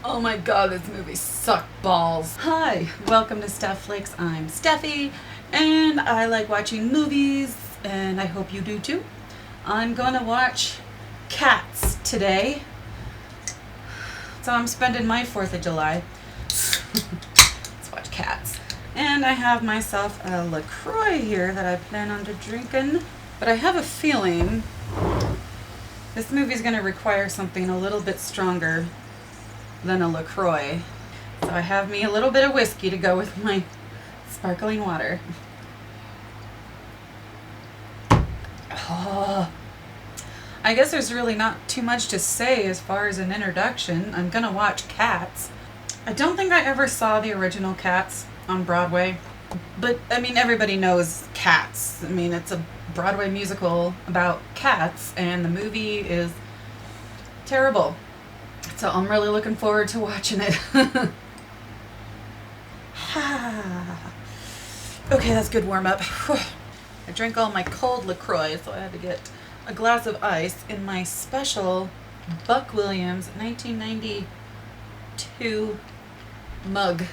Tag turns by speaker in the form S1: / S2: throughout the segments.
S1: Oh my god, this movie sucked balls. Hi, welcome to Steph Flicks. I'm Steffi, and I like watching movies, and I hope you do too. I'm gonna watch Cats today. So I'm spending my 4th of July. Let's watch Cats. And I have myself a LaCroix here that I plan on drinking. But I have a feeling this movie's gonna require something a little bit stronger than a LaCroix. So I have me a little bit of whiskey to go with my sparkling water. Oh. I guess there's really not too much to say as far as an introduction. I'm gonna watch Cats. I don't think I ever saw the original Cats on Broadway. But, I mean, everybody knows Cats. I mean, it's a Broadway musical about cats, and the movie is terrible. So I'm really looking forward to watching it. Okay, that's good warm-up. I drank all my cold LaCroix, so I had to get a glass of ice in my special Buck Williams 1992 mug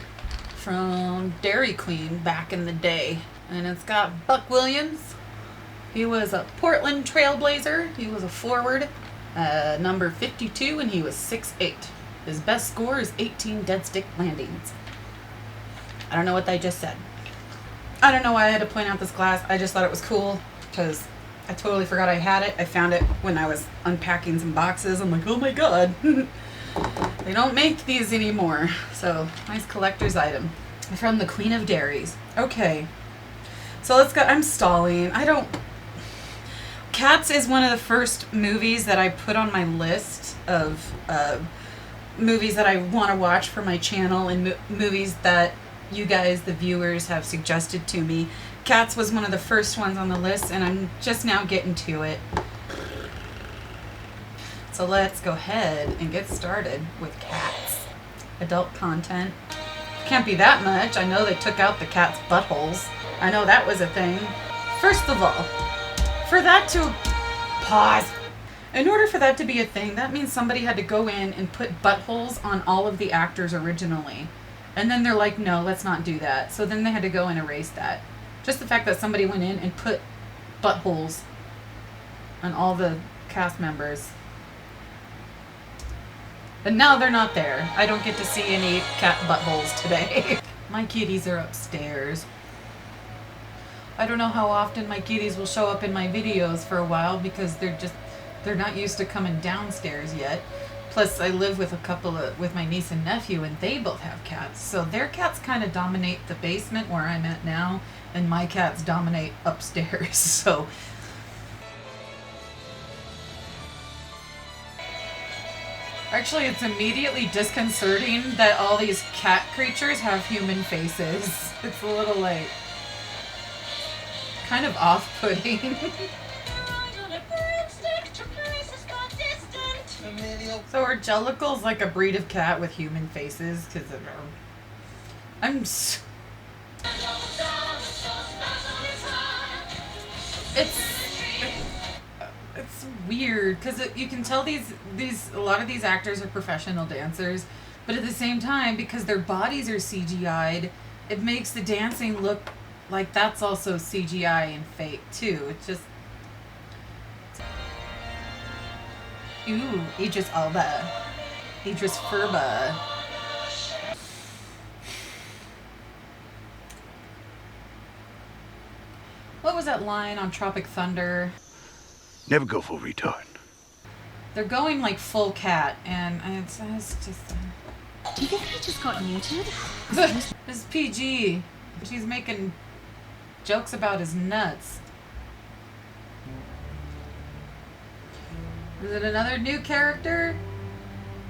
S1: from Dairy Queen back in the day. And it's got Buck Williams. He was a Portland Trailblazer. He was a forward, number 52, and he was 6'8". His best score is 18 dead stick landings. I don't know what they just said. I don't know why I had to point out this glass. I just thought it was cool because I totally forgot I had it. I found it when I was unpacking some boxes. I'm like, oh my god. They don't make these anymore. So, nice collector's item. From the Queen of Dairies. Okay. So let's go. I'm stalling. Cats is one of the first movies that I put on my list of movies that I want to watch for my channel, and movies that you guys, the viewers, have suggested to me. Cats was one of the first ones on the list, and I'm just now getting to it. So let's go ahead and get started with Cats. Adult content. Can't be that much. I know they took out the cats' buttholes. I know that was a thing. First of all, for that to pause. In order for that to be a thing, that means somebody had to go in and put buttholes on all of the actors originally. And then they're like, no, let's not do that. So then they had to go and erase that. Just the fact that somebody went in and put buttholes on all the cast members. And now they're not there. I don't get to see any cat buttholes today. My kitties are upstairs. I don't know how often my kitties will show up in my videos for a while because they're not used to coming downstairs yet. Plus I live with with my niece and nephew, and they both have cats. So their cats kind of dominate the basement where I'm at now, and my cats dominate upstairs. So actually, it's immediately disconcerting that all these cat creatures have human faces. It's a little like kind of off-putting. So are jellicles like a breed of cat with human faces? Because it's weird because you can tell a lot of these actors are professional dancers, but at the same time, because their bodies are CGI'd, it makes the dancing look like that's also CGI and fake too. It's just, ooh, Idris Elba, Idris Furba. What was that line on Tropic Thunder?
S2: Never go full retard.
S1: They're going like full cat, and it's just.
S3: Do you think I just got muted?
S1: This is PG. She's making jokes about his nuts. Is it another new character?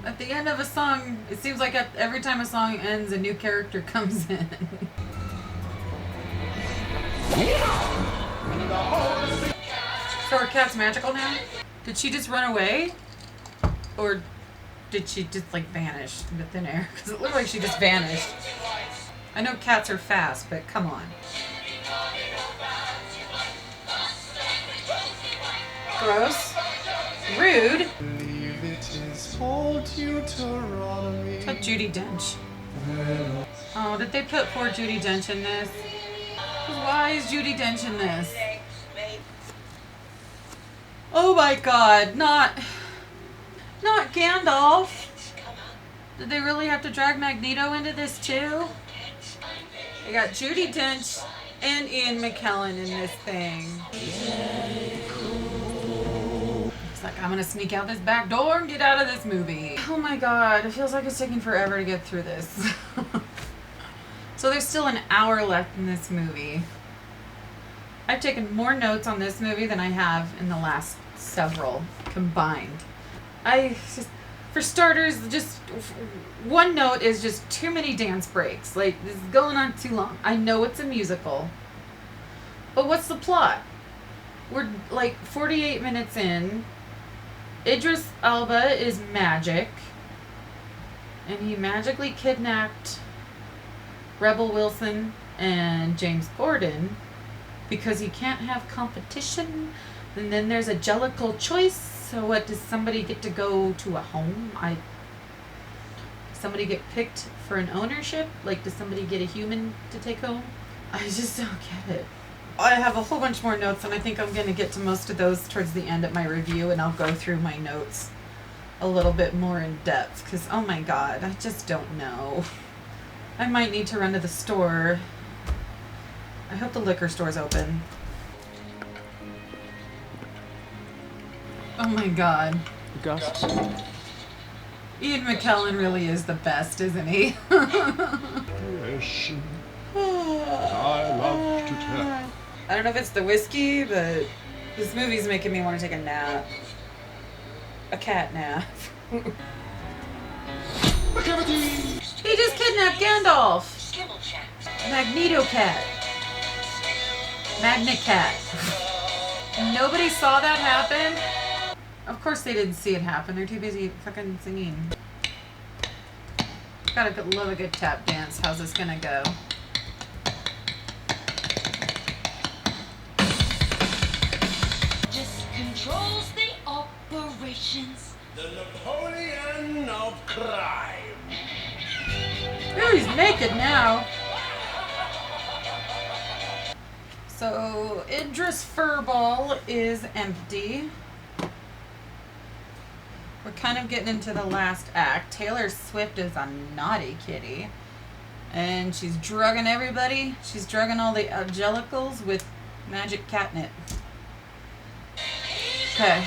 S1: At the end of a song, it seems like every time a song ends, a new character comes in. So are cats magical now? Did she just run away? Or did she just like vanish into thin air? Because it looked like she just vanished. I know cats are fast, but come on. Gross. Rude.
S4: Leave it is told Deuteronomy.
S1: Put Judi Dench. Oh, did they put poor Judi Dench in this? Why is Judi Dench in this? Oh my god, not Gandalf. Did they really have to drag Magneto into this too? They got Judi Dench and Ian McKellen in this thing. It's like, I'm gonna sneak out this back door and get out of this movie. Oh my god, it feels like it's taking forever to get through this. So there's still an hour left in this movie. I've taken more notes on this movie than I have in the last several combined. For starters, just one note is just too many dance breaks. Like, this is going on too long. I know it's a musical, but what's the plot? We're like 48 minutes in. Idris Elba is magic, and he magically kidnapped Rebel Wilson and James Corden because he can't have competition. And then there's a Jellicle choice. So what, does somebody get to go to a home? Somebody get picked for an ownership? Like, does somebody get a human to take home? I just don't get it. I have a whole bunch more notes, and I think I'm going to get to most of those towards the end of my review, and I'll go through my notes a little bit more in depth, because, oh my god, I just don't know. I might need to run to the store. I hope the liquor store's open. Oh my god.
S4: Gus.
S1: Ian McKellen really is the best, isn't he?
S4: Yes. I love to tell.
S1: I don't know if it's the whiskey, but this movie's making me want to take a nap. A cat nap. He just kidnapped Gandalf. Magneto Cat. Magna Cat. Nobody saw that happen? Of course they didn't see it happen. They're too busy fucking singing. Gotta love a good tap dance. How's this gonna go?
S3: Just controls the operations.
S2: The Napoleon of crime.
S1: Ooh, he's naked now. So Idris Furball is empty. We're kind of getting into the last act. Taylor Swift is a naughty kitty. And she's drugging everybody. She's drugging all the Angelicals with magic catnip. Okay.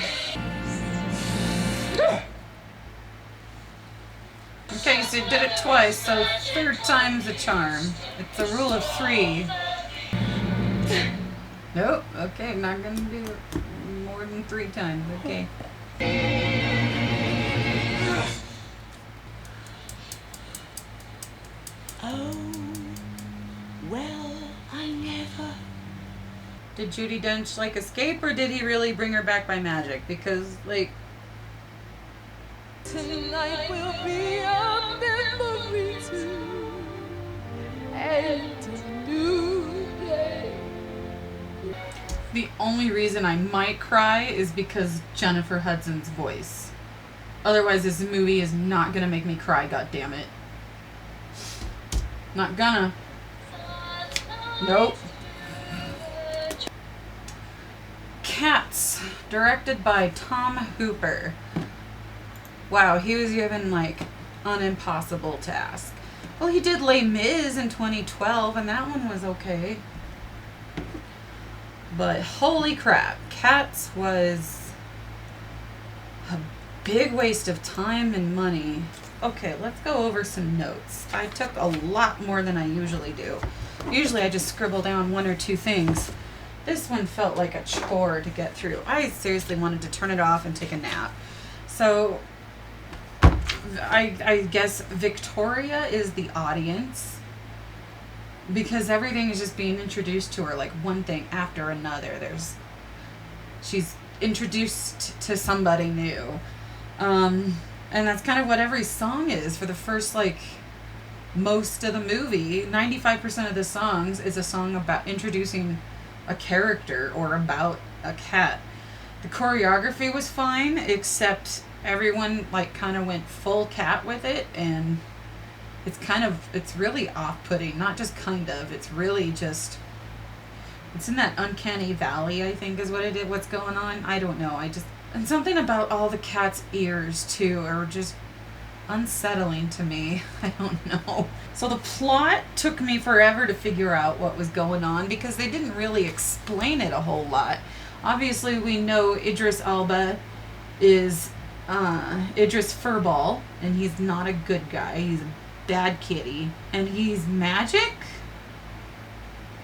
S1: Okay, so you did it twice, so third time's a charm. It's a rule of 3. Nope, okay, not gonna do it more than 3 times, okay.
S3: Oh, well, I never.
S1: Did Judi Dench, like, escape, or did he really bring her back by magic? Because, like...
S5: Tonight will be a memory too, and a new day.
S1: The only reason I might cry is because Jennifer Hudson's voice. Otherwise, this movie is not gonna make me cry, goddammit. Not gonna. Nope. Cats, directed by Tom Hooper. Wow, he was given, like, an impossible task. Well, he did Les Mis in 2012, and that one was okay. But holy crap, Cats was a big waste of time and money. Okay, let's go over some notes. I took a lot more than I usually do. Usually I just scribble down 1 or 2 things. This one felt like a chore to get through. I seriously wanted to turn it off and take a nap. So I guess Victoria is the audience, because everything is just being introduced to her, like one thing after another. She's introduced to somebody new. And that's kind of what every song is for the first, like, most of the movie. 95% of the songs is a song about introducing a character or about a cat. The choreography was fine, except everyone, like, kind of went full cat with it, and it's really off-putting. Not just kind of, it's really just, it's in that uncanny valley, I think is what's going on. I don't know. And something about all the cat's ears too are just unsettling to me. I don't know. So the plot took me forever to figure out what was going on because they didn't really explain it a whole lot. Obviously, we know Idris Elba is Idris Furball, and he's not a good guy. He's a bad kitty, and he's magic.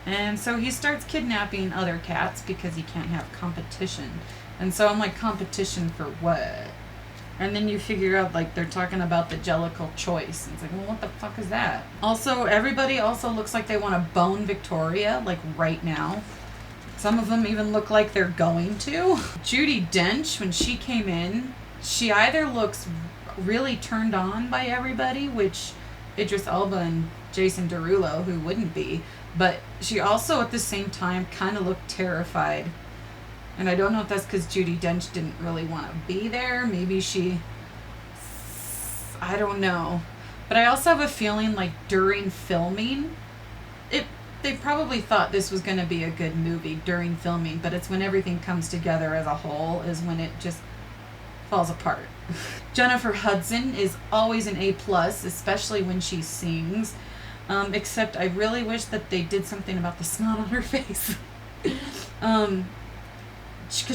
S1: And so he starts kidnapping other cats because he can't have competition. And so I'm like, competition for what? And then you figure out, like, they're talking about the Jellicle choice. And it's like, well, what the fuck is that? Also, everybody also looks like they want to bone Victoria, like, right now. Some of them even look like they're going to. Judi Dench, when she came in, she either looks really turned on by everybody, which Idris Elba and Jason Derulo, who wouldn't be, but she also at the same time kind of looked terrified. And I don't know if that's because Judi Dench didn't really want to be there. Maybe I don't know. But I also have a feeling like during filming, they probably thought this was going to be a good movie during filming, but it's when everything comes together as a whole is when it just falls apart. Jennifer Hudson is always an A+, especially when she sings. Except I really wish that they did something about the snot on her face. Because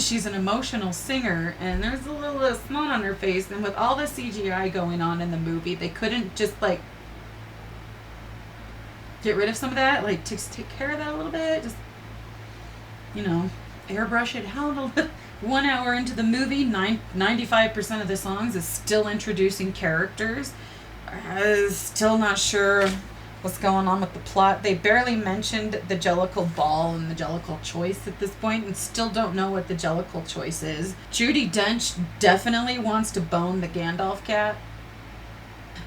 S1: she's an emotional singer, and there's a little bit of snot on her face, and with all the CGI going on in the movie, they couldn't just, like, get rid of some of that, like, just take care of that a little bit, just, airbrush it out a little. 1 hour into the movie, 95% of the songs is still introducing characters. Still not sure what's going on with the plot. They barely mentioned the Jellicle ball and the Jellicle choice at this point, and still don't know what the Jellicle choice is. Judi Dench definitely wants to bone the Gandalf cat.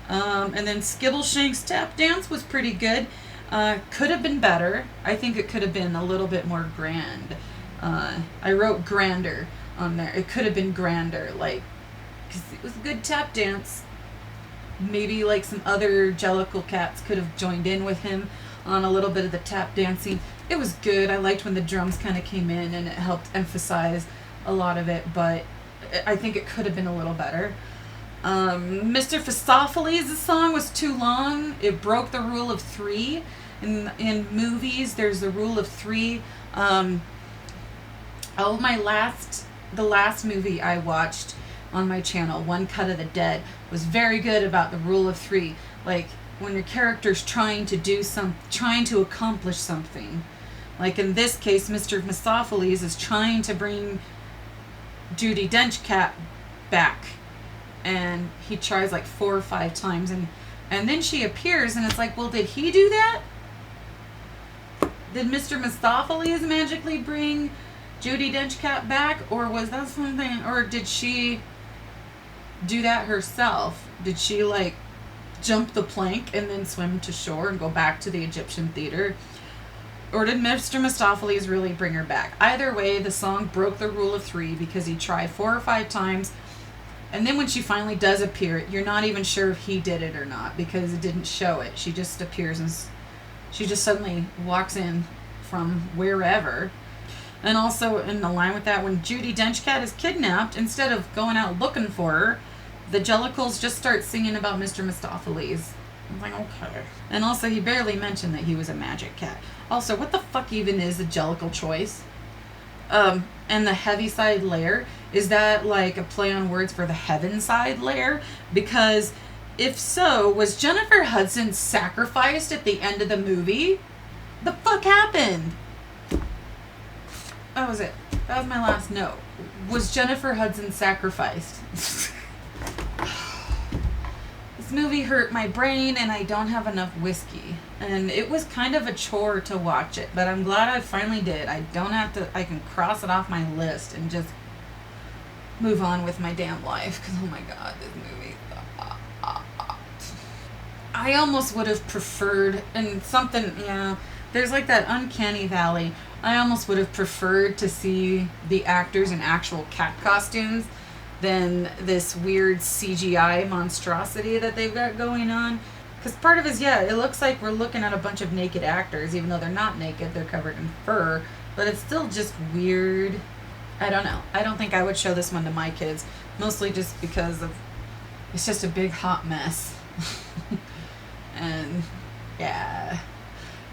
S1: And then Skibbleshank's tap dance was pretty good. Could have been better. I think it could have been a little bit more grand. I wrote grander on there. It could have been grander, like, because it was a good tap dance. Maybe like some other Jellicle cats could have joined in with him on a little bit of the tap dancing. It was good. I liked when the drums kind of came in and it helped emphasize a lot of it, but I think it could have been a little better. Mr. Phistopheles' song was too long. It broke the rule of 3. In movies, there's the rule of 3. The last movie I watched on my channel, One Cut of the Dead, was very good about the rule of 3. Like, when your character's trying to accomplish something. Like in this case, Mr. Phistopheles is trying to bring Judi Dench cat back. And he tries like 4 or 5 times, and then she appears, and it's like, well, did he do that? Did Mr. Phistopheles magically bring Judi Dench cat back, or was that something, or did she do that herself? Did she like jump the plank and then swim to shore and go back to the Egyptian theater? Or did Mr. Phistopheles really bring her back? Either way, the song broke the rule of 3 because he tried 4 or 5 times. And then when she finally does appear, you're not even sure if he did it or not because it didn't show it. She just appears and she just suddenly walks in from wherever. And also in the line with that, when Judi Dench cat is kidnapped, instead of going out looking for her, the Jellicles just start singing about Mr. Phistopheles. I'm like, okay. And also, he barely mentioned that he was a magic cat. Also, what the fuck even is the Jellicle choice? And the Heaviside layer, is that like a play on words for the Heavenside layer? Because if so, was Jennifer Hudson sacrificed at the end of the movie? The fuck happened? That was it. That was my last note. Was Jennifer Hudson sacrificed? This movie hurt my brain, and I don't have enough whiskey. And it was kind of a chore to watch it, but I'm glad I finally did. I don't have to, I can cross it off my list and just move on with my damn life, because oh my god, this movie. I almost would have preferred, and something, yeah, there's like that uncanny valley. I almost would have preferred to see the actors in actual cat costumes than this weird CGI monstrosity that they've got going on. Because part of it is, yeah, it looks like we're looking at a bunch of naked actors, even though they're not naked, they're covered in fur. But it's still just weird. I don't know. I don't think I would show this one to my kids, mostly just because of it's just a big hot mess. And yeah,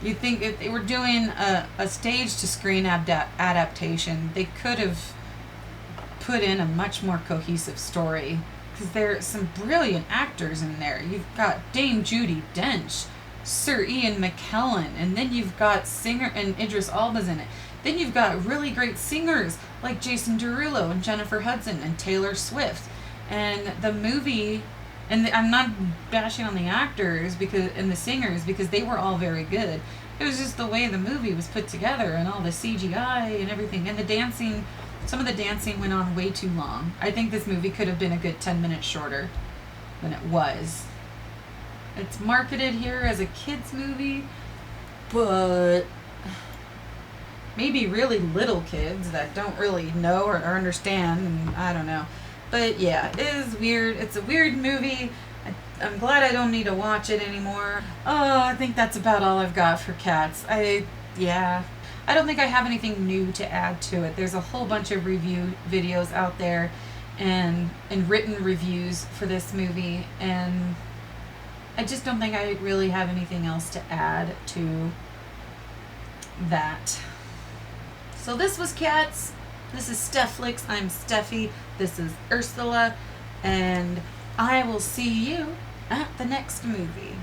S1: you think if they were doing a stage to screen adaptation, they could have put in a much more cohesive story, because there are some brilliant actors in there. You've got Dame Judi Dench, Sir Ian McKellen, and then you've got singer and Idris Elba's in it. Then you've got really great singers like Jason Derulo and Jennifer Hudson and Taylor Swift. And the movie, and I'm not bashing on the actors because and the singers because they were all very good. It was just the way the movie was put together and all the CGI and everything. And the dancing, some of the dancing went on way too long. I think this movie could have been a good 10 minutes shorter than it was. It's marketed here as a kids movie, but maybe really little kids that don't really know or understand, and I don't know. But yeah, it is weird. It's a weird movie. I'm glad I don't need to watch it anymore. Oh, I think that's about all I've got for Cats. I don't think I have anything new to add to it. There's a whole bunch of review videos out there and written reviews for this movie, and I just don't think I really have anything else to add to that. So this was Cats. This is Stefflix. I'm Steffi. This is Ursula. And I will see you at the next movie.